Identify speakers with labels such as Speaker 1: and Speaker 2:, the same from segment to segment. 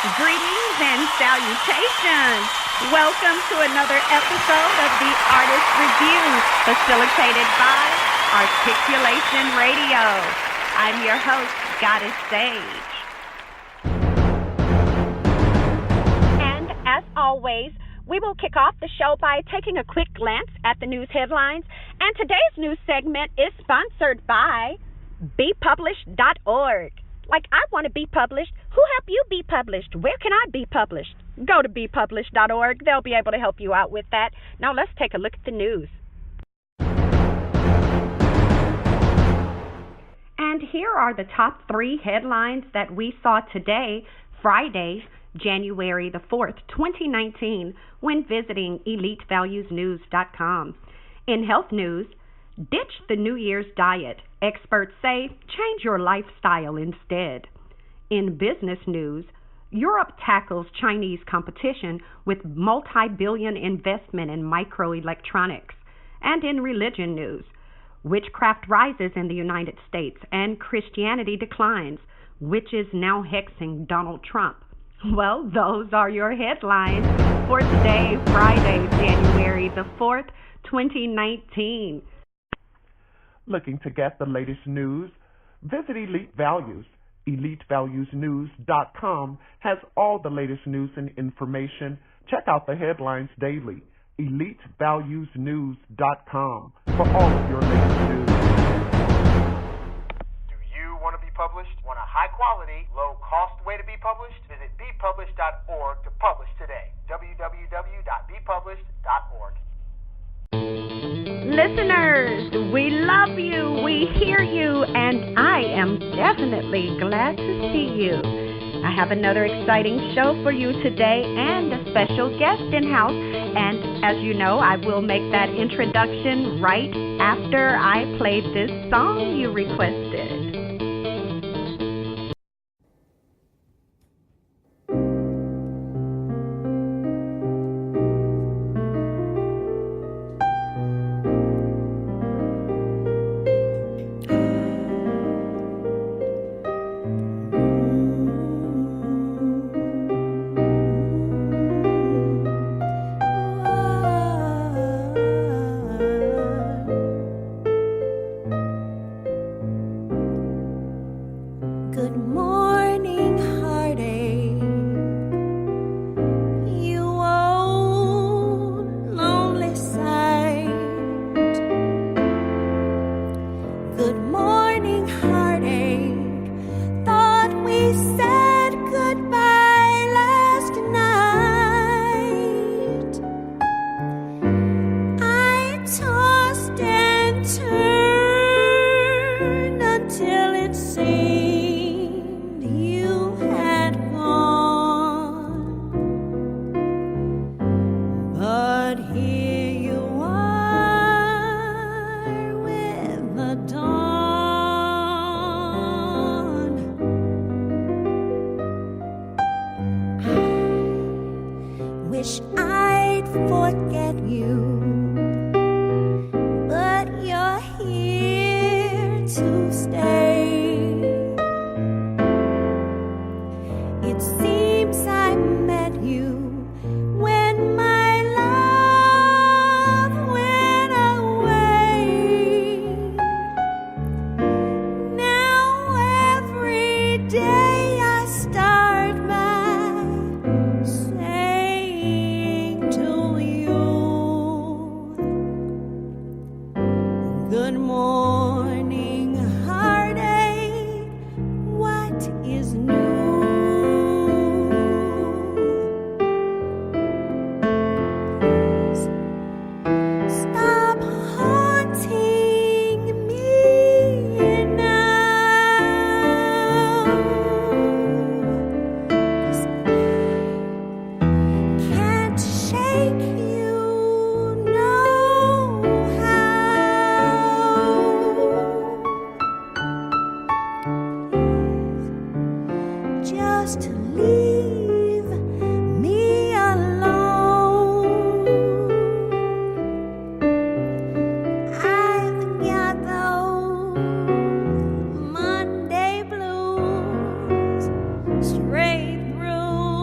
Speaker 1: Greetings and salutations. Welcome to another episode of the Artist Review, facilitated by Articulation Radio. I'm your host, Goddess Sage. And as always, we will kick off the show by taking a quick glance at the news headlines. And today's news segment is sponsored by bepublished.org. Like, I want to be published. Who help you be published? Where can I be published? Go to bepublished.org. They'll be able to help you out with that. Now let's take a look at the news. And here are the top 3 headlines that we saw today, Friday, January the 4th, 2019, when visiting elitevaluesnews.com. In health news, ditch the New Year's diet. Experts say change your lifestyle instead. In business news, Europe tackles Chinese competition with multi-billion investment in microelectronics. And in religion news, witchcraft rises in the United States and Christianity declines. Witches now hexing Donald Trump. Well, those are your headlines for today, Friday, January the 4th, 2019.
Speaker 2: Looking to get the latest news? Visit Elite Values. EliteValuesNews.com has all the latest news and information. Check out the headlines daily. EliteValuesNews.com for all of your latest news.
Speaker 3: Do you want to be published? Want a high-quality, low-cost way to be published? Visit bepublished.org to publish today. www.bepublished.org.
Speaker 1: Listeners, we love you, we hear you, and I am definitely glad to see you. I have another exciting show for you today and a special guest in-house, and as you know, I will make that introduction right after I play this song you requested.
Speaker 4: Straight through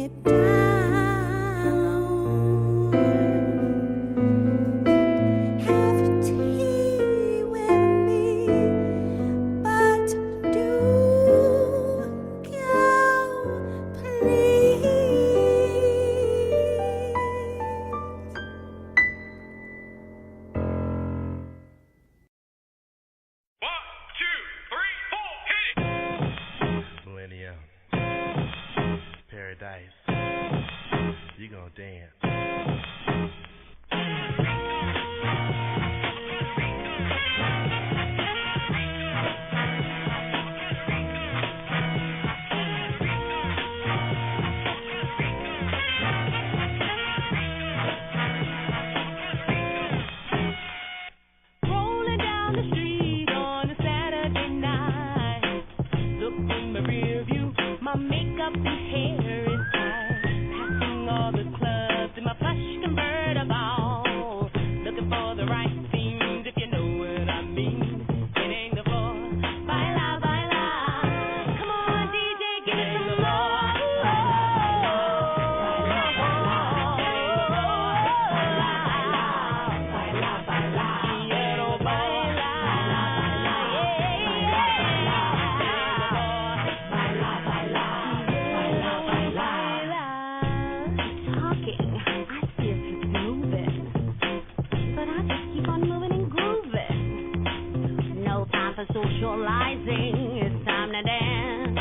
Speaker 4: it down. Have tea with me, but do go, please.
Speaker 5: Millennium, paradise, you gonna dance.
Speaker 4: Rolling down the street on a Saturday night. Look in my rear view, my makeup and hair is tight. Passing all the clubs in my plush convertible. Looking for the right things, if you know what I mean. Hitting the floor, baila, baila. Come on, DJ, give me some more. Quiero talking, I see if it's moving, but I just keep on moving and grooving. No time for socializing, it's time to dance,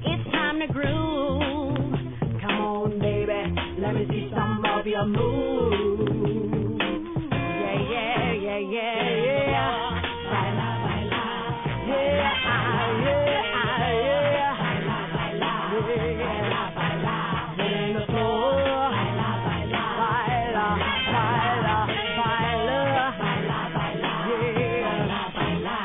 Speaker 4: it's time to groove. Come on, baby, let me see some of your moves. Yeah, yeah, yeah, yeah, yeah. Baila, baila. Yeah, yeah, yeah. Baila, baila. Yeah, baila. Hitting the floor. Baila, baila. Baila, baila. Baila, baila. Yeah. Baila, baila.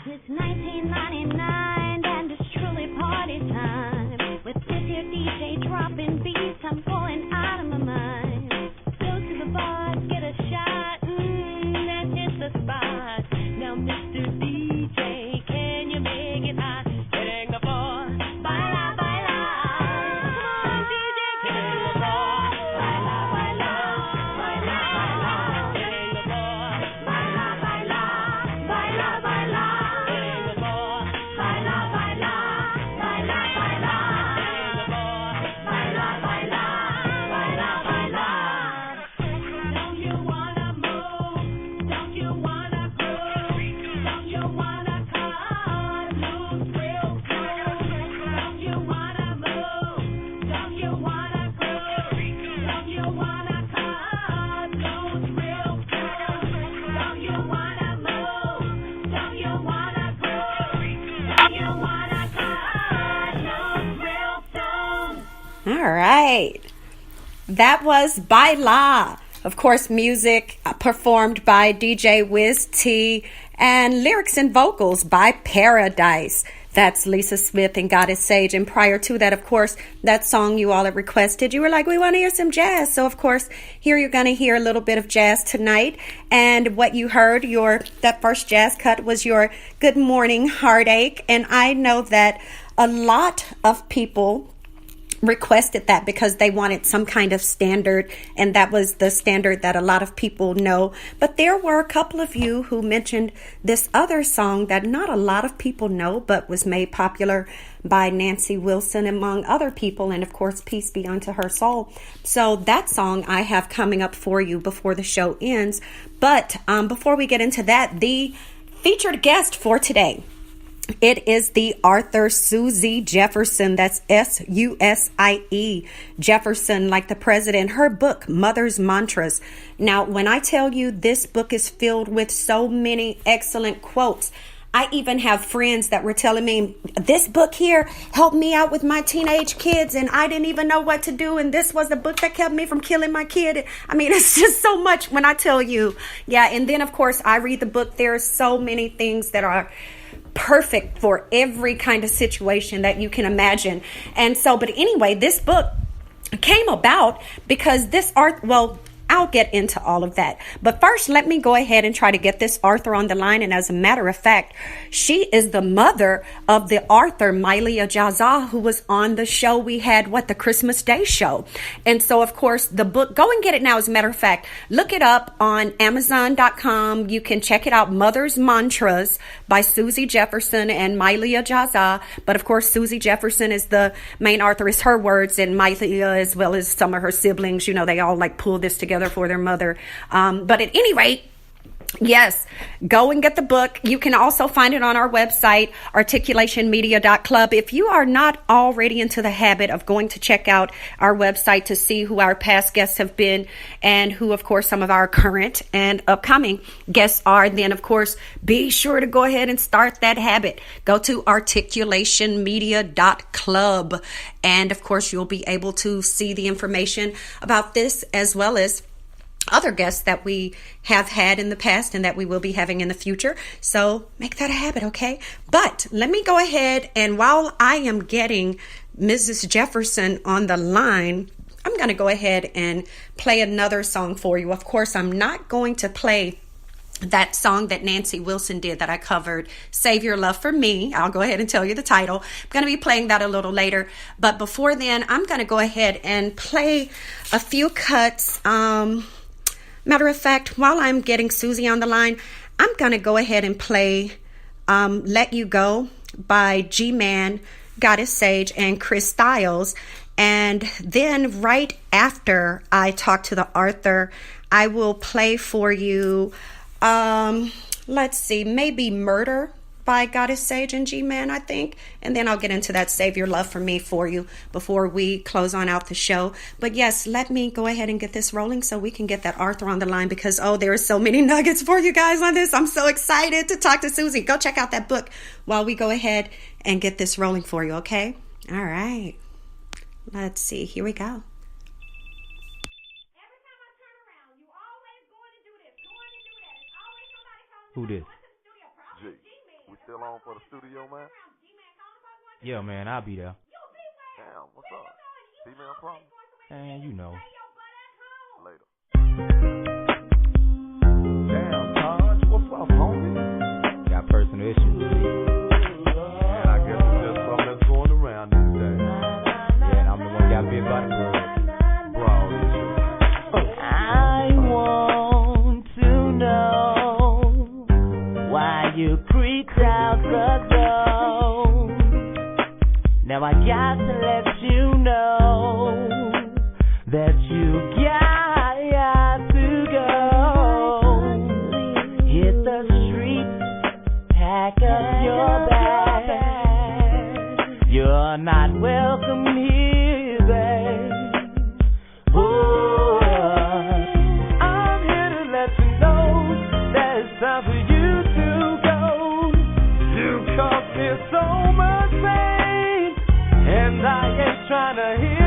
Speaker 4: It's 1999 and it's truly party time. With this here DJ dropping beats, I'm going out of my mind. Go to the bar, get a shot, and hit the spot. Now, Mr. DJ, can you make it hot? Hitting the floor, baila, baila. Come on, DJ, hitting the floor, baila, baila, baila, baila. Hitting the floor, baila, baila, baila, baila. Hitting the floor, baila, baila, baila, baila. Hitting the floor, baila, baila, baila, baila. Don't you wanna move? Don't you wanna groove? Don't you wanna cut loose real cool? Don't you wanna move? Don't you wanna groove? Don't you wanna cut loose real cool? Don't you wanna move? Don't you wanna groove? Don't you wanna cut loose real soon?
Speaker 1: All right. That was Baila. Of course, music performed by DJ Wiz T and lyrics and vocals by Paradise. That's Lisa Smith and Goddess Sage. And prior to that, of course, that song you all had requested, you were like, we want to hear some jazz. So, of course, here you're going to hear a little bit of jazz tonight. And what you heard, that first jazz cut was your Good Morning Heartache. And I know that a lot of people requested that because they wanted some kind of standard, and that was the standard that a lot of people know. But there were a couple of you who mentioned this other song that not a lot of people know, but was made popular by Nancy Wilson among other people, and of course, peace be unto her soul. So that song I have coming up for you before the show ends. But before we get into that, the featured guest for today, it is the author Susie Jefferson. That's Susie Jefferson, like the president. Her book, Mother's Mantras. Now, when I tell you this book is filled with so many excellent quotes, I even have friends that were telling me, this book here helped me out with my teenage kids, and I didn't even know what to do, and this was the book that kept me from killing my kid. I mean, it's just so much when I tell you. Yeah, and then, of course, I read the book. There are so many things that are perfect for every kind of situation that you can imagine. And so, but anyway, this book came about because I'll get into all of that. But first, let me go ahead and try to get this author on the line. And as a matter of fact, she is the mother of the author, Mylia Jaza, who was on the show we had, the Christmas Day show. And so, of course, the book, go and get it now. As a matter of fact, look it up on Amazon.com. You can check it out, Mother's Mantras by Susie Jefferson and Mylia Jaza. But of course, Susie Jefferson is the main author, is her words, and Mylia, as well as some of her siblings, they all pull this together for their mother. But at any rate, yes, go and get the book. You can also find it on our website, articulationmedia.club. If you are not already into the habit of going to check out our website to see who our past guests have been and who, of course, some of our current and upcoming guests are, then, of course, be sure to go ahead and start that habit. Go to articulationmedia.club. And, of course, you'll be able to see the information about this as well as other guests that we have had in the past and that we will be having in the future. So make that a habit, okay? But let me go ahead, and while I am getting Mrs. Jefferson on the line, I'm going to go ahead and play another song for you. Of course, I'm not going to play that song that Nancy Wilson did that I covered, Save Your Love for Me. I'll go ahead and tell you the title. I'm going to be playing that a little later. But before then, I'm going to go ahead and play a few cuts. Matter of fact, while I'm getting Susie on the line, I'm going to go ahead and play Let You Go by G-Man, Goddess Sage, and Chris Styles. And then right after I talk to the author, I will play for you, let's see, maybe Murder by Goddess Sage and G-Man, I think. And then I'll get into that Save Your Love for Me for you before we close on out the show. But yes, let me go ahead and get this rolling so we can get that Arthur on the line, because, there are so many nuggets for you guys on this. I'm so excited to talk to Susie. Go check out that book while we go ahead and get this rolling for you, okay? All right. Let's see. Here we go.
Speaker 6: Who this?
Speaker 7: Still on for the studio, man?
Speaker 6: Yeah, man, I'll be there.
Speaker 7: Damn, what's up? Female problem?
Speaker 6: And you know.
Speaker 7: Later. Damn, Taj, what's up, homie?
Speaker 6: Got personal issues.
Speaker 7: Man, I guess it's just something that's going around these days.
Speaker 6: Yeah, and I'm the one got bit by the bird.
Speaker 7: Broad
Speaker 8: I want to know why you creeped out the door. Now I got to let you know that you got to go. Hit the streets, pack up your bag. You're not welcome here, babe. Oh, I'm here to let you know that it's time for you to go. You caused me so much pain, and I ain't trying to hear